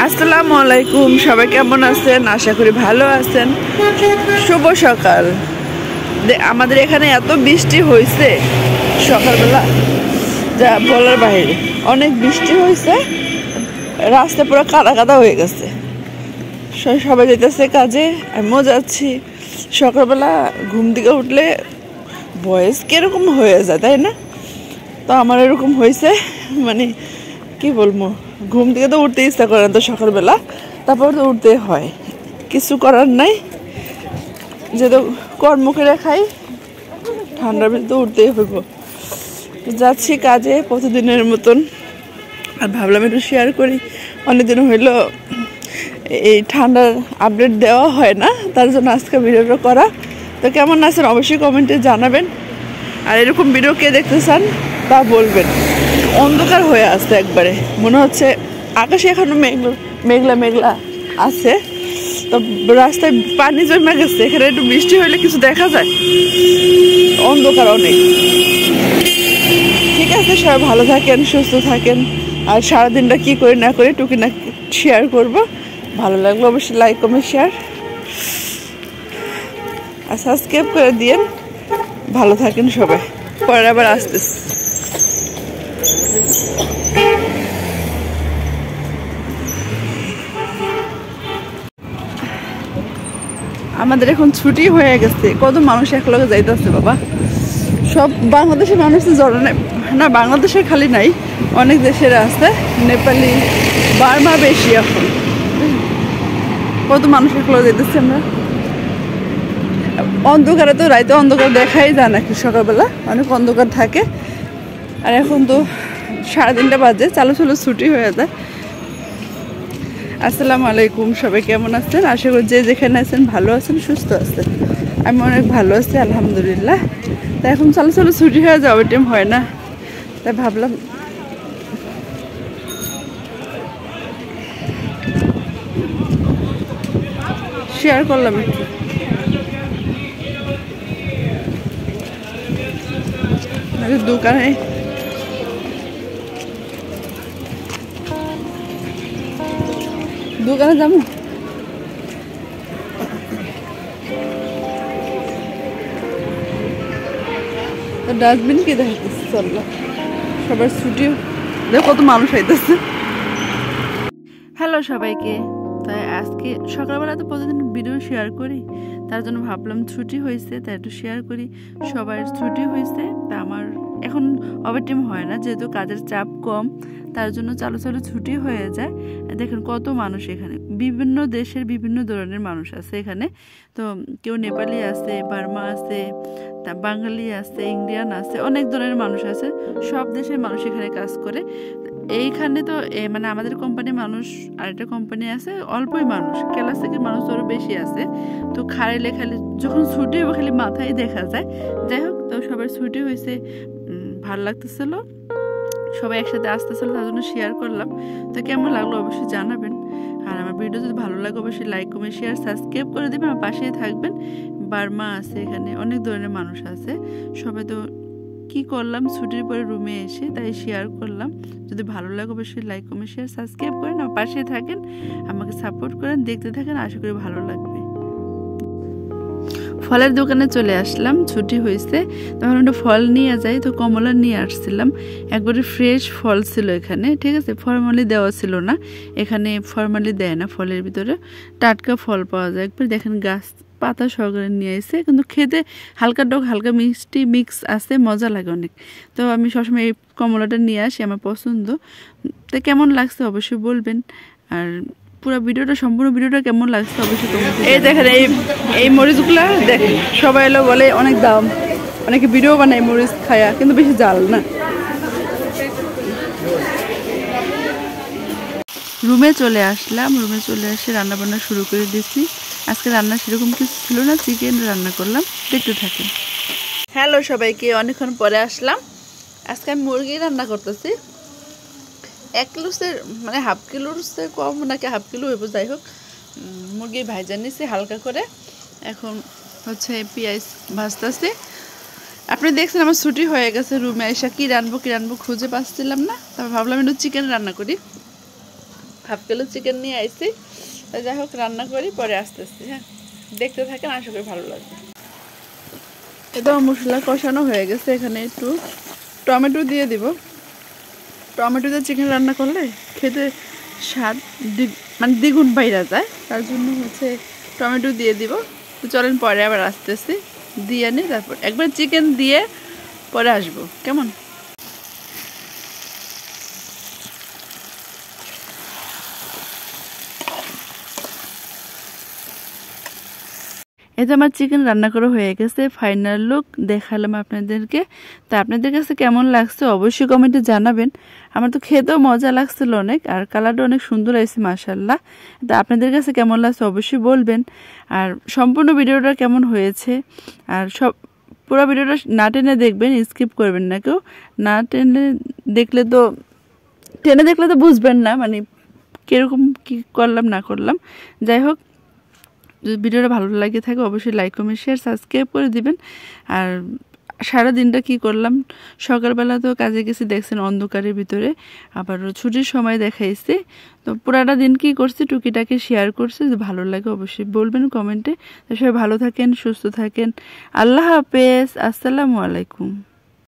আসসালামু আলাইকুম, সবাই কেমন আছেন? আশা করি ভালো আছেন। শুভ সকাল। আমাদের এখানে এত বৃষ্টি হয়েছে সকালবেলা, যা বলার বাইরে। অনেক বৃষ্টি হয়েছে, রাস্তা পুরো কাদা কাদা হয়ে গেছে। সবাই যেতেছে কাজে, আমিও যাচ্ছি। সকালবেলা ঘুম থেকে উঠলে ভয়েস কিরকম হয়ে যায়, তাই না? তো আমার এরকম হয়েছে, মানে কি বলবো, ঘুম থেকে তো উঠতে ইচ্ছা করে না তো সকালবেলা, তারপর তো উঠতে হয়, কিছু করার নাই। যেহেতু কর্ম করে খাই, ঠান্ডার ভিতরে তো উঠতেই হইব। যাচ্ছি কাজে প্রতিদিনের মতন। আর ভাবলাম একটু শেয়ার করি, অনেকদিন হইলো এই ঠান্ডার আপডেট দেওয়া হয় না, তার জন্য আজকে ভিডিওটা করা। তো কেমন আছেন অবশ্যই কমেন্টে জানাবেন। আর এরকম ভিডিও কে দেখতে চান তা বলবেন। অন্ধকার হয়ে আসছে একবারে, মনে হচ্ছে আকাশে এখনো মেঘলা মেঘলা আছে। তো রাস্তায় পানি জমে গেছে, এখানে একটু বৃষ্টি হইলে কিছু দেখা যায়, অন্ধকার অনেক। ঠিক আছে, সবাই ভালো থাকেন, সুস্থ থাকেন। আর সারাদিনটা কি করি না করি টুকি না শেয়ার করব। ভালো লাগলো অবশ্যই লাইক কমেন্ট শেয়ার আর সাবস্ক্রাইব করে দিয়েন। ভালো থাকেন সবাই, পরে আবার আসতেছি। আমাদের এখন ছুটি হয়ে গেছে, কত মানুষ একলগে যাইতেছে বাবা। সব বাংলাদেশের মানুষ তো জড়ো না, বাংলাদেশের খালি নাই, অনেক দেশের আছে, নেপালি, বার্মা বেশি। এখন কত মানুষ একলগে যাইতেছে। আমরা অন্ধকারে তো রাইতে অন্ধকার দেখাই যায় নাকি, সকালবেলা অনেক অন্ধকার থাকে। আর এখন তো 3:30 বাজে, চালু ছুটি হয়ে যায়। আসসালামু আলাইকুম, সবাই কেমন আছেন? আশা করি যে যেখানে আছেন ভালো আছেন, সুস্থ আছেন। আমি অনেক ভালো আছি আলহামদুলিল্লাহ। তা এখন চালু ছুটি হয়ে যাওয়ার টাইম হয় না, তাই ভাবলাম শেয়ার করলাম একটু। দোকানে যাবো, ডাস্টবিন কি দেখাইতেছে? চললো, সবার ছুটি, দেখো কত মানুষ আইতেছে। হ্যালো সবাইকে। তাই আজকে সকালবেলা তো প্রতিদিন ভিডিও শেয়ার করি, তার জন্য ভাবলাম ছুটি হয়েছে তাই একটু শেয়ার করি। সবার ছুটি হয়েছে, তা আমার এখন ওভারটাইম হয় না, যেহেতু কাজের চাপ কম, তার জন্য চালু ছুটি হয়ে যায়। দেখেন কত মানুষ এখানে, বিভিন্ন দেশের বিভিন্ন ধরনের মানুষ আছে এখানে। তো কেউ নেপালি আছে, বার্মা আছে, তা বাঙালি আছে, ইন্ডিয়ান আছে, অনেক ধরনের মানুষ আছে। সব দেশের মানুষ এখানে কাজ করে। এইখানে তো মানে আমাদের কোম্পানির মানুষ, আরেকটা কোম্পানি আছে, অল্পই মানুষ, ক্লাস থেকে মানুষ আরও বেশি আছে। তো খালি যখন ছুটি হবে খালি মাথায় দেখা যায়। যাই হোক, তো সবার ছুটি হয়েছে, ভালো লাগতেছিল, সবাই একসাথে আসতেছিল, তার জন্য শেয়ার করলাম। তো কেমন লাগলো অবশ্যই জানাবেন। আর আমার ভিডিও যদি ভালো লাগে অবশ্যই লাইক কমেন্ট শেয়ার সাবস্ক্রাইব করে দেবেন, আমার পাশেই থাকবেন। বার্মা আছে এখানে, অনেক ধরনের মানুষ আছে। সবাই তো কি করলাম, ছুটির পরে রুমে এসে তাই শেয়ার করলাম। যদি ভালো লাগে অবশ্যই লাইক কমেন্ট শেয়ার সাবস্ক্রাইব করেন, আমার পাশে থাকেন, আমাকে সাপোর্ট করেন, দেখতে থাকেন, আশা করি ভালো লাগবে। ফলের দোকানে চলে আসলাম, ছুটি হয়েছে, তখন একটু ফল নিয়ে যাই। তো কমলা নিয়ে আসছিলাম, একবারে ফ্রেশ ফল ছিল এখানে, ঠিক আছে, ফরমালি দেওয়া ছিল না, এখানে ফরমালি দেয় না, ফলের ভিতরে টাটকা ফল পাওয়া যায়। একবার দেখেন গাছ পাতা সহকারে নিয়ে এসে, কিন্তু খেতে হালকা টক হালকা মিষ্টি মিক্স আছে, মজা লাগে অনেক। তো আমি সবসময় এই কমলাটা নিয়ে আসি, আমার পছন্দ। তো কেমন লাগছে অবশ্যই বলবেন। আর পুরো ভিডিওটা, সম্পূর্ণ ভিডিওটা কেমন লাগছে অবশ্যই কমেন্টে। এই দেখেন এই মরিচগুলা দেখেন, সবাই এলো বলে অনেক দাম, অনেকে ভিডিও বানায় মরিচ খায়া, কিন্তু বেশি জাল না। রুমে চলে আসলাম, রুমে চলে এসে রান্না বান্না শুরু করে দিয়েছি। আজকে রান্না সেরকম কিছু ছিল না, চিকেন রান্না করলাম, দেখতে থাকেন। হ্যালো সবাইকে, অনেকক্ষণ পরে আসলাম। আজকে আমি মুরগি রান্না করতেছি। 1 কিলোর মানে হাফ কিলোর কম নাকি হাফ কিলো হইব, যাই হোক মুরগি ভাজা নিছি হালকা করে। এখন হচ্ছে পেঁয়াজ ভাজতেছি। আপনি দেখছেন আমার ছুটি হয়ে গেছে, রুমে এসে কি রানবো খুঁজে পাচ্ছিলাম না, তারপর ভাবলাম একটু চিকেন রান্না করি। হাফ কিলো চিকেন নিয়ে আইছি। যাই হোক রান্না করি, পরে আসতেছি। হ্যাঁ, দেখতে থাকেন, আশা করি ভালো লাগবে। এটা মশলা কষানো হয়ে গেছে, এখানে একটু টমেটো দিয়ে দিব। টমেটো দিয়ে চিকেন রান্না করলে খেতে স্বাদ মানে দ্বিগুণ বাইরা যায়, তার জন্য হচ্ছে টমেটো দিয়ে দিব। তো চলেন পরে আবার আসতেছি, দিয়ে নিই, তারপর একবার চিকেন দিয়ে পরে আসবো, কেমন? এই তো আমার চিকেন রান্না করা হয়ে গেছে, ফাইনাল লুক দেখালাম আপনাদেরকে। তা আপনাদের কাছে কেমন লাগছে অবশ্যই কমেন্টে জানাবেন। আমার তো খেতেও মজা লাগছিল অনেক, আর কালারটা অনেক সুন্দর হয়েছে মাশাআল্লাহ। তা আপনাদের কাছে কেমন লাগছে অবশ্যই বলবেন। আর সম্পূর্ণ ভিডিওটা কেমন হয়েছে, আর পুরো ভিডিওটা না টেনে দেখবেন, স্কিপ করবেন না কেউ। না টেনে দেখলে তো বুঝবেন না, মানে কীরকম কী করলাম না করলাম। যাই হোক, যদি ভিডিওটা ভালো লাগে থাকে অবশ্যই লাইক কমেন্ট শেয়ার সাবস্ক্রাইব করে দিবেন। আর সারা দিনটা কি করলাম, সকালবেলা তো কাজে গেছি, দেখছেন অন্ধকারের ভিতরে, আবার ছুটির সময় দেখাইছি। তো পুরাটা দিন কি করছি টুকিটাকে শেয়ার করছি। যদি ভালো লাগে অবশ্যই বলবেন কমেন্টে। সবাই ভালো থাকেন, সুস্থ থাকেন। আল্লাহ হাফেজ, আসসালামু আলাইকুম।